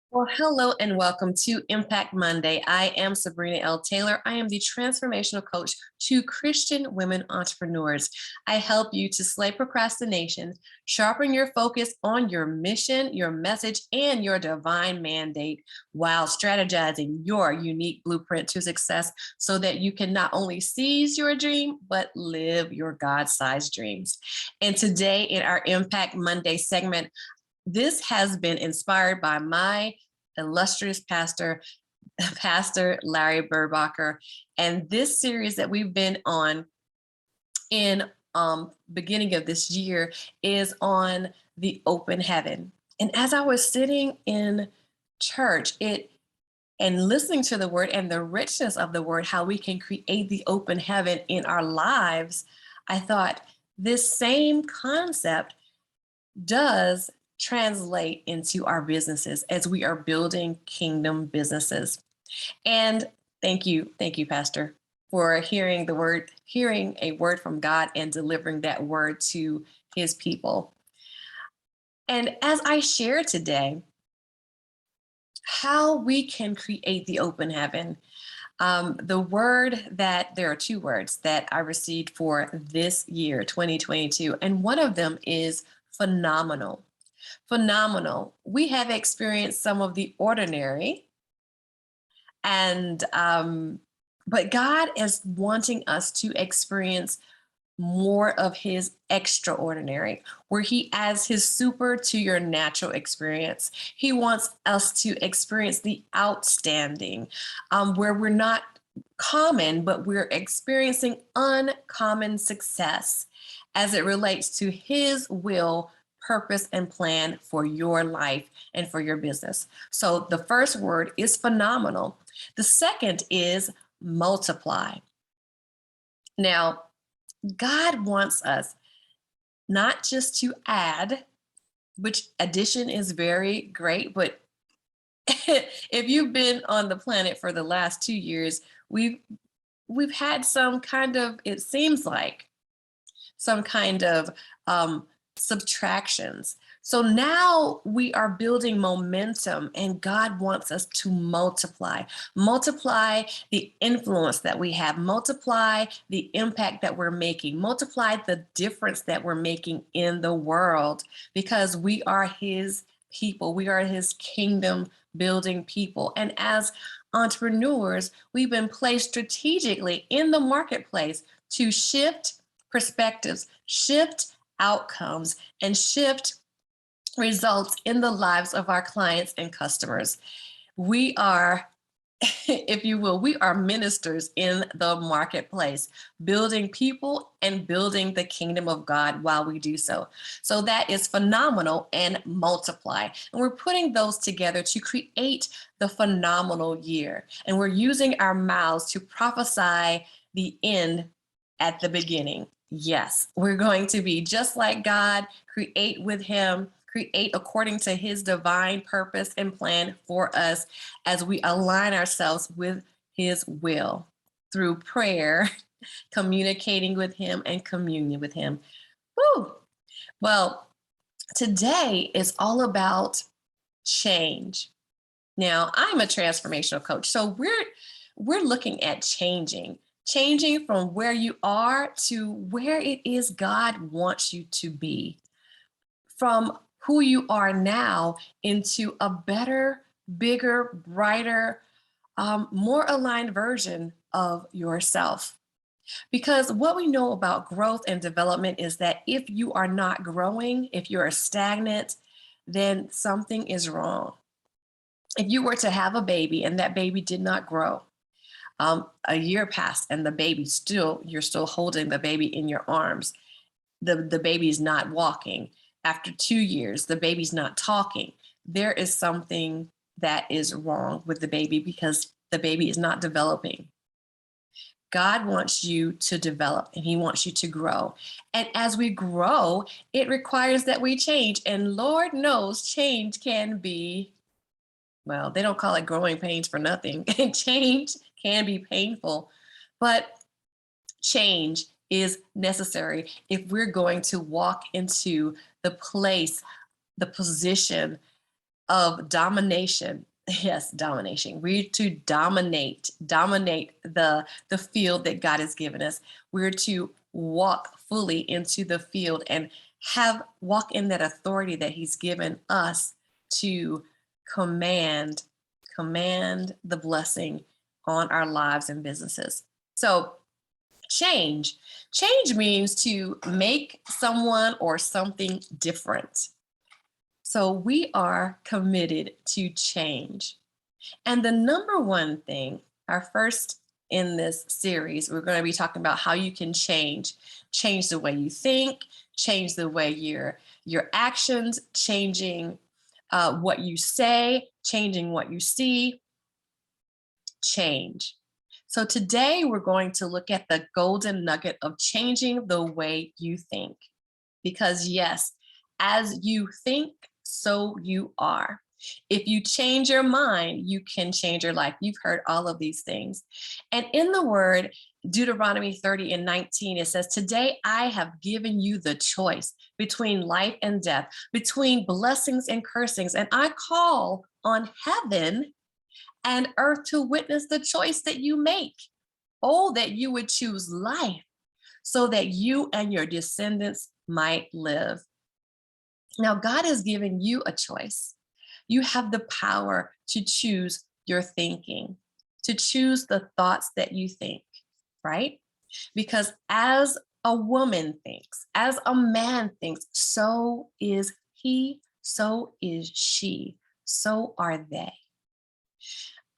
Well, hello and welcome to Impact Monday. I am Sabrina L Taylor. I am the transformational coach to Christian women entrepreneurs. I help you to slay procrastination, sharpen your focus on your mission, your message, and your divine mandate while strategizing your unique blueprint to success so that you can not only seize your dream, but live your God sized dreams. And today, in our Impact Monday segment, this has been inspired by my illustrious pastor, Pastor Larry Burbacher. And this series that we've been on in beginning of this year is on the open heaven. And as I was sitting in church, and listening to the word and the richness of the word, how we can create the open heaven in our lives, I thought this same concept does translate into our businesses as we are building kingdom businesses. And thank you, Pastor, for hearing a word from God and delivering that word to his people. And as I share today, how we can create the open heaven. There are two words that I received for this year, 2022, and one of them is phenomenal. Phenomenal. We have experienced some of the ordinary, and but God is wanting us to experience more of his extraordinary, where he adds his super to your natural experience. He wants us to experience the outstanding, where we're not common, but we're experiencing uncommon success as it relates to his will, purpose, and plan for your life and for your business. So the first word is phenomenal. The second is multiply. Now, God wants us not just to add, which addition is very great, but if you've been on the planet for the last 2 years, we've had some kind of, it seems like some kind of subtractions. So now we are building momentum, and God wants us to multiply the influence that we have, multiply the impact that we're making, multiply the difference that we're making in the world, because we are his people. We are his kingdom building people. And as entrepreneurs, we've been placed strategically in the marketplace to shift perspectives, shift outcomes, and shift results in the lives of our clients and customers. We are, if you will, we are ministers in the marketplace, building people and building the kingdom of God while we do so. So that is phenomenal and multiply. And we're putting those together to create the phenomenal year. And we're using our mouths to prophesy the end at the beginning. Yes, we're going to be just like God, create with him, create according to his divine purpose and plan for us as we align ourselves with his will through prayer, communicating with him, and communion with him. Woo! Well, today is all about change. Now, I'm a transformational coach, so we're looking at changing from where you are to where it is God wants you to be, from who you are now into a better, bigger, brighter, more aligned version of yourself. Because what we know about growth and development is that if you are not growing, if you're stagnant, then something is wrong. If you were to have a baby and that baby did not grow, a year passed and you're still holding the baby in your arms. The baby's not walking. After 2 years, the baby's not talking. There is something that is wrong with the baby because the baby is not developing. God wants you to develop and he wants you to grow. And as we grow, it requires that we change. And Lord knows change can be, well, they don't call it growing pains for nothing. Change can be painful, but change is necessary if we're going to walk into the place, the position, of domination. Yes, domination. We're to dominate the field that God has given us. We're to walk fully into the field and walk in that authority that He's given us to command the blessing on our lives and businesses. So change means to make someone or something different. So we are committed to change. And the number one thing, our first in this series, we're going to be talking about how you can change the way you think, change the way your actions, changing what you say, changing what you see, change. So today we're going to look at the golden nugget of changing the way you think. Because yes, as you think, so you are. If you change your mind, you can change your life. You've heard all of these things. And in the word, Deuteronomy 30:19, it says, today I have given you the choice between life and death, between blessings and cursings. And I call on heaven and earth to witness the choice that you make. Oh, that you would choose life so that you and your descendants might live. Now, God has given you a choice. You have the power to choose your thinking, to choose the thoughts that you think, right? Because as a woman thinks, as a man thinks, so is he, so is she, so are they.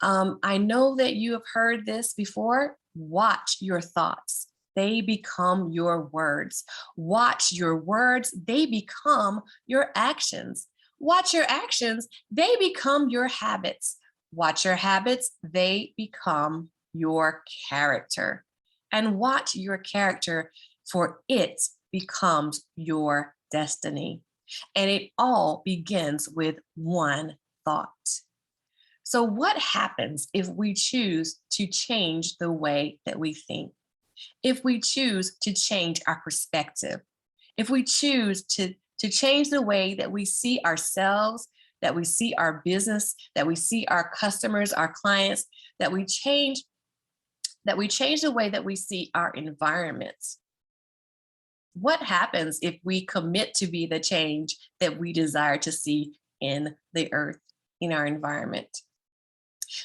I know that you have heard this before. Watch your thoughts. They become your words. Watch your words. They become your actions. Watch your actions. They become your habits. Watch your habits. They become your character. And watch your character, for it becomes your destiny. And it all begins with one thought. So what happens if we choose to change the way that we think? If we choose to change our perspective, if we choose to change the way that we see ourselves, that we see our business, that we see our customers, our clients, that we change the way that we see our environments. What happens if we commit to be the change that we desire to see in the earth, in our environment?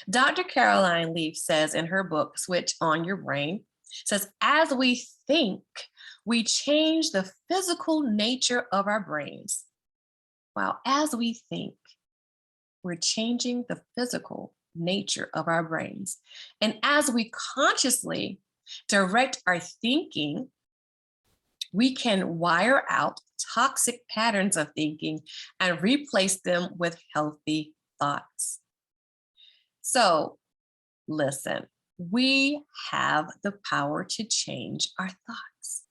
Dr. Caroline Leaf says in her book, Switch on Your Brain, says, as we think, we change the physical nature of our brains. Wow, as we think, we're changing the physical nature of our brains. And as we consciously direct our thinking, we can wire out toxic patterns of thinking and replace them with healthy thoughts. So, listen, we have the power to change our thoughts.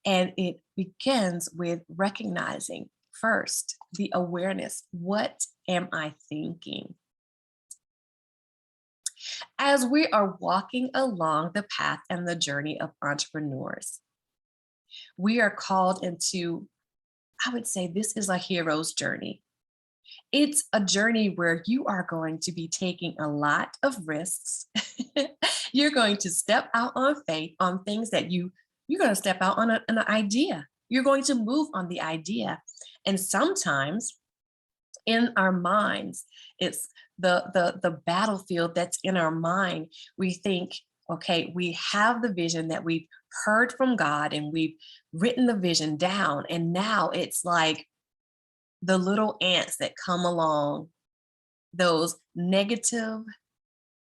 And it begins with recognizing first the awareness. What am I thinking? As we are walking along the path and the journey of entrepreneurs, we are called into, I would say, this is a hero's journey. It's a journey where you are going to be taking a lot of risks. You're going to step out on faith on things that you're going to step out on an idea. You're going to move on the idea. And sometimes in our minds, it's the battlefield that's in our mind. We think, okay, we have the vision that we've heard from God and we've written the vision down. And now it's like the little ants that come along, those negative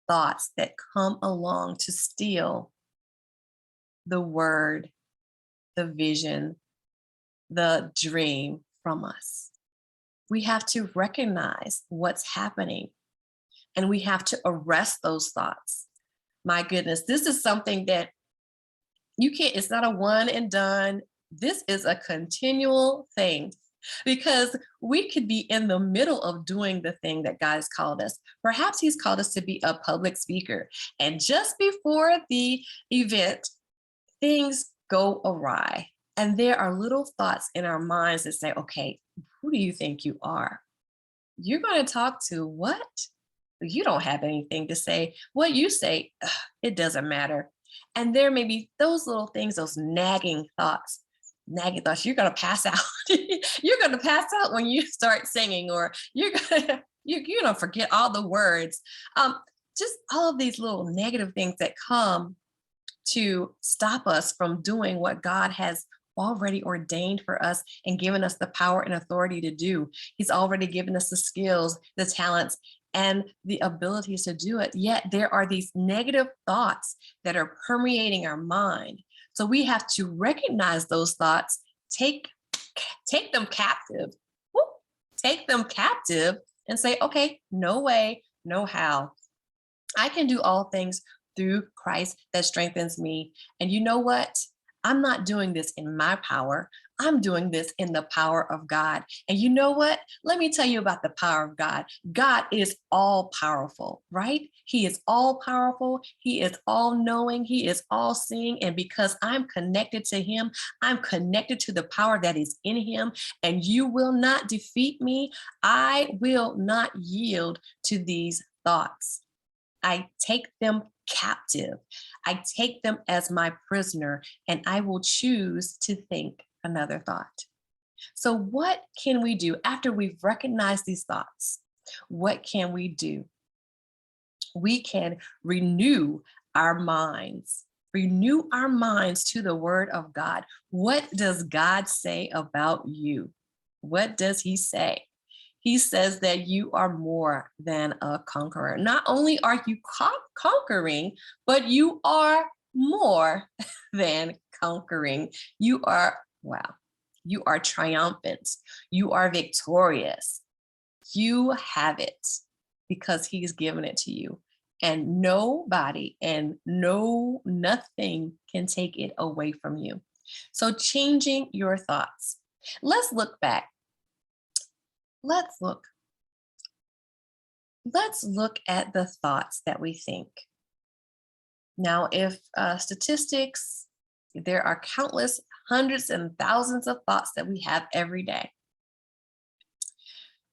thoughts that come along to steal the word, the vision, the dream from us. We have to recognize what's happening and we have to arrest those thoughts. My goodness, this is something that it's not a one and done. This is a continual thing. Because we could be in the middle of doing the thing that God has called us. Perhaps He's called us to be a public speaker. And just before the event, things go awry. And there are little thoughts in our minds that say, okay, who do you think you are? you're going to talk to what? You don't have anything to say. What you say, ugh, it doesn't matter. And there may be those little things, those nagging thoughts. Nagging thoughts, you're gonna pass out. You're gonna pass out when you start singing, or you're gonna forget all the words. Just all of these little negative things that come to stop us from doing what God has already ordained for us and given us the power and authority to do. He's already given us the skills, the talents, and the abilities to do it. Yet there are these negative thoughts that are permeating our mind. So we have to recognize those thoughts, take them captive, whoop, take them captive and say, okay, no way, no how. I can do all things through Christ that strengthens me. And you know what? I'm not doing this in my power. I'm doing this in the power of God. And you know what? Let me tell you about the power of God. God is all powerful, right? He is all powerful. He is all knowing. He is all seeing. And because I'm connected to him, I'm connected to the power that is in him. And you will not defeat me. I will not yield to these thoughts. I take them captive. I take them as my prisoner, and I will choose to think another thought. So, what can we do after we've recognized these thoughts? What can we do? We can renew our minds. Renew our minds to the word of God. What does God say about you? What does he say? He says that you are more than a conqueror. Not only are you conquering, but you are more than conquering. You are, wow, you are triumphant. You are victorious. You have it because he's given it to you. And nobody and nothing can take it away from you. So changing your thoughts. Let's look back. Let's look at the thoughts that we think. Now, if statistics, there are countless hundreds and thousands of thoughts that we have every day.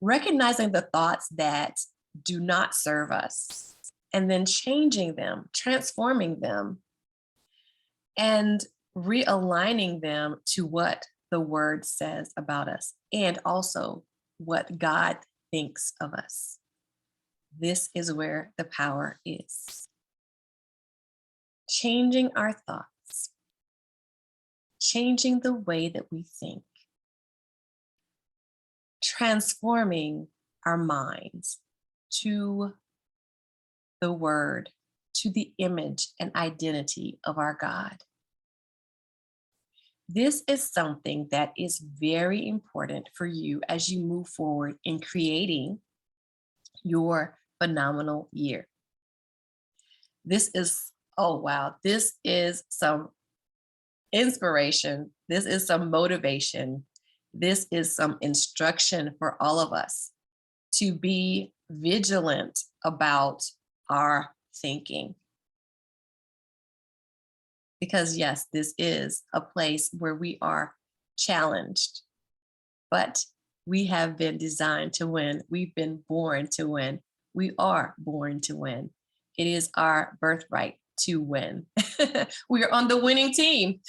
Recognizing the thoughts that do not serve us, and then changing them, transforming them, and realigning them to what the word says about us, and also what God thinks of us. This is where the power is. Changing our thoughts, changing the way that we think, transforming our minds to the word, to the image and identity of our God. This is something that is very important for you as you move forward in creating your phenomenal year. This is, oh wow, this is some inspiration. This is some motivation. This is some instruction for all of us to be vigilant about our thinking. Because yes, this is a place where we are challenged, but we have been designed to win. We've been born to win. We are born to win. It is our birthright to win. We are on the winning team.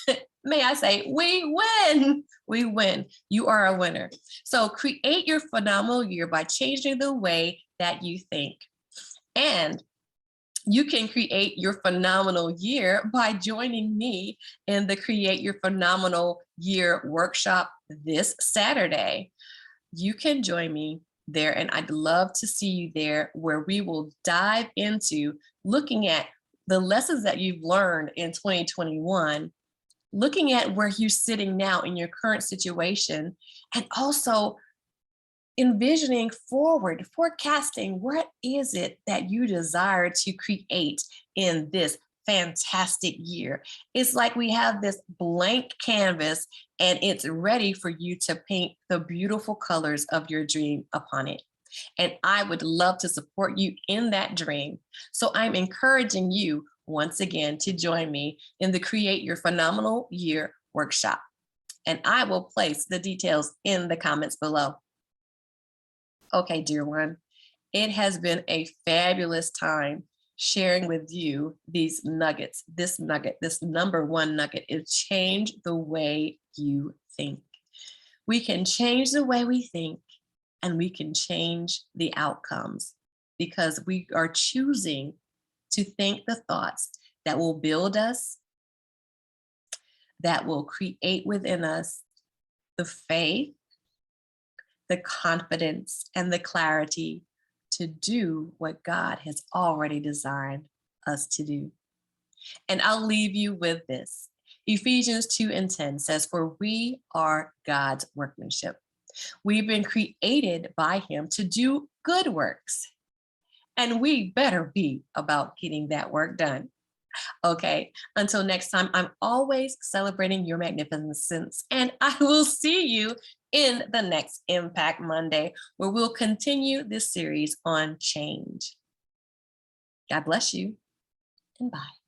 May I say, we win. We win. You are a winner. So create your phenomenal year by changing the way that you think. And you can create your phenomenal year by joining me in the Create Your Phenomenal Year workshop this Saturday. You can join me there, and I'd love to see you there, where we will dive into looking at the lessons that you've learned in 2021, looking at where you're sitting now in your current situation, and also envisioning forward, forecasting what is it that you desire to create in this fantastic year. It's like we have this blank canvas and it's ready for you to paint the beautiful colors of your dream upon it. And I would love to support you in that dream. So I'm encouraging you once again to join me in the Create Your Phenomenal Year workshop. And I will place the details in the comments below. Okay, dear one, it has been a fabulous time sharing with you these nuggets. This nugget, this number one nugget is change the way you think. We can change the way we think and we can change the outcomes because we are choosing to think the thoughts that will build us, that will create within us the faith, the confidence, and the clarity to do what God has already designed us to do. And I'll leave you with this. Ephesians 2:10 says, "For we are God's workmanship. We've been created by Him to do good works, and we better be about getting that work done." Okay, until next time, I'm always celebrating your magnificence, and I will see you in the next Impact Monday, where we'll continue this series on change. God bless you, and bye.